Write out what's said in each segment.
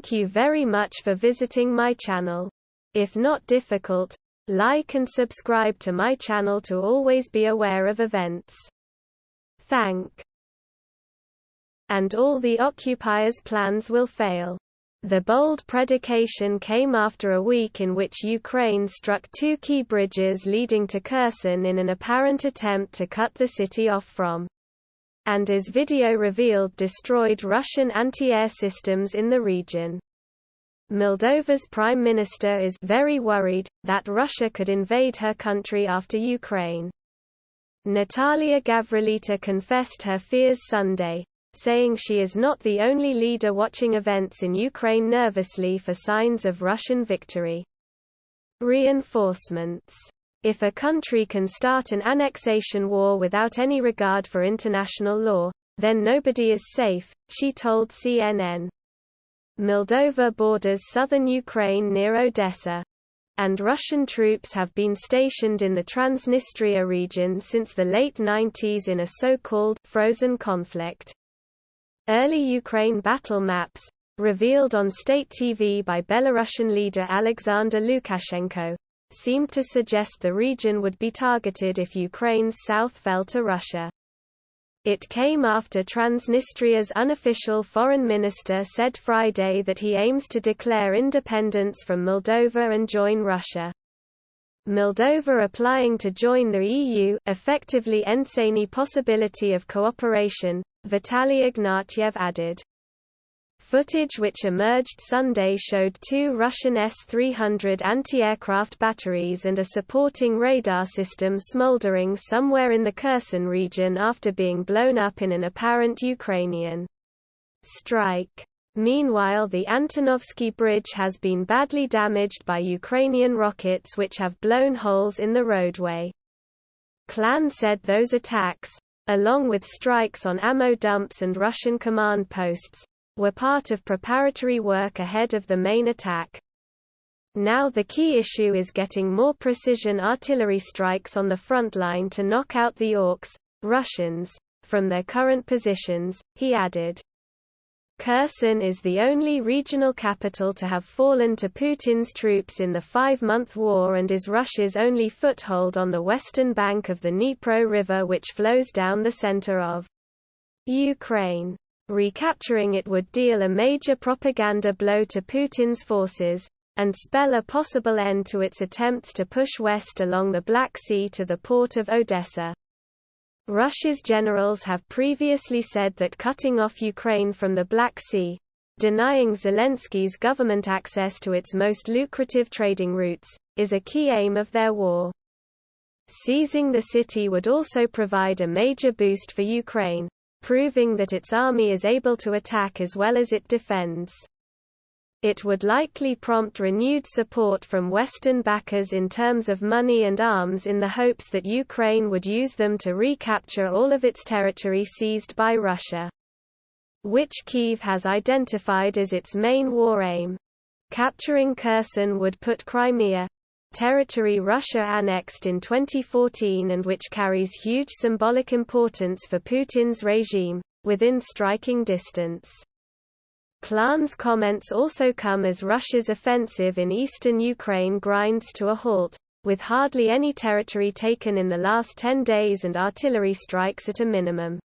Thank you very much for visiting my channel. If not difficult, like and subscribe to my channel to always be aware of events. Thank. And all the occupiers' plans will fail. The bold predication came after a week in which Ukraine struck two key bridges leading to Kherson in an apparent attempt to cut the city off from, and as video revealed, destroyed Russian anti-air systems in the region. Moldova's prime minister is very worried that Russia could invade her country after Ukraine. Natalia Gavrilita confessed her fears Sunday, saying she is not the only leader watching events in Ukraine nervously for signs of Russian victory. Reinforcements. If a country can start an annexation war without any regard for international law, then nobody is safe, she told CNN. Moldova borders southern Ukraine near Odessa, and Russian troops have been stationed in the Transnistria region since the late 90s in a so-called frozen conflict. Early Ukraine battle maps, revealed on state TV by Belarusian leader Alexander Lukashenko, seemed to suggest the region would be targeted if Ukraine's south fell to Russia. It came after Transnistria's unofficial foreign minister said Friday that he aims to declare independence from Moldova and join Russia. Moldova applying to join the EU effectively ends any possibility of cooperation, Vitaly Ignatiev added. Footage which emerged Sunday showed two Russian S-300 anti-aircraft batteries and a supporting radar system smoldering somewhere in the Kherson region after being blown up in an apparent Ukrainian strike. Meanwhile, the Antonovsky Bridge has been badly damaged by Ukrainian rockets which have blown holes in the roadway. Klan said those attacks, along with strikes on ammo dumps and Russian command posts, were part of preparatory work ahead of the main attack. Now the key issue is getting more precision artillery strikes on the front line to knock out the orcs, Russians, from their current positions, he added. Kherson is the only regional capital to have fallen to Putin's troops in the 5-month war and is Russia's only foothold on the western bank of the Dnipro River, which flows down the center of Ukraine. Recapturing it would deal a major propaganda blow to Putin's forces, and spell a possible end to its attempts to push west along the Black Sea to the port of Odessa. Russia's generals have previously said that cutting off Ukraine from the Black Sea, denying Zelensky's government access to its most lucrative trading routes, is a key aim of their war. Seizing the city would also provide a major boost for Ukraine, proving that its army is able to attack as well as it defends. It would likely prompt renewed support from Western backers in terms of money and arms in the hopes that Ukraine would use them to recapture all of its territory seized by Russia, which Kyiv has identified as its main war aim. Capturing Kherson would put Crimea, territory Russia annexed in 2014 and which carries huge symbolic importance for Putin's regime, within striking distance. Klan's comments also come as Russia's offensive in eastern Ukraine grinds to a halt, with hardly any territory taken in the last 10 days and artillery strikes at a minimum.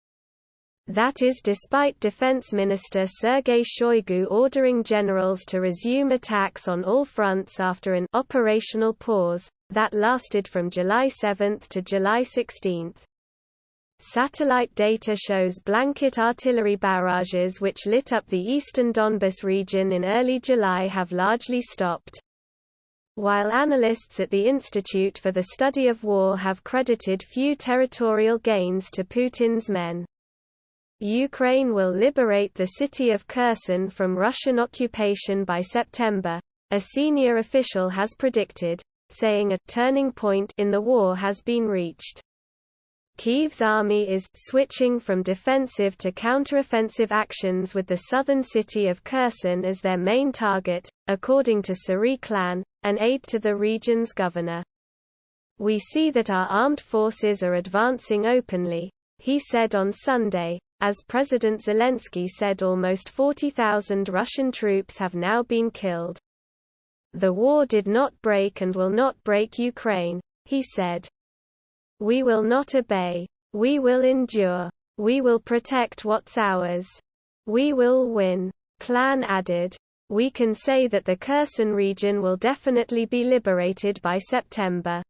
That is despite Defense Minister Sergei Shoigu ordering generals to resume attacks on all fronts after an operational pause that lasted from July 7 to July 16. Satellite data shows blanket artillery barrages which lit up the eastern Donbas region in early July have largely stopped. While analysts at the Institute for the Study of War have credited few territorial gains to Putin's men. Ukraine will liberate the city of Kherson from Russian occupation by September, a senior official has predicted, saying a turning point in the war has been reached. Kyiv's army is switching from defensive to counteroffensive actions with the southern city of Kherson as their main target, according to Sari Klan, an aide to the region's governor. "We see that our armed forces are advancing openly," he said on Sunday, As President Zelensky said, almost 40,000 Russian troops have now been killed. The war did not break and will not break Ukraine, he said. We will not obey. We will endure. We will protect what's ours. We will win. Klan added. We can say that the Kherson region will definitely be liberated by September.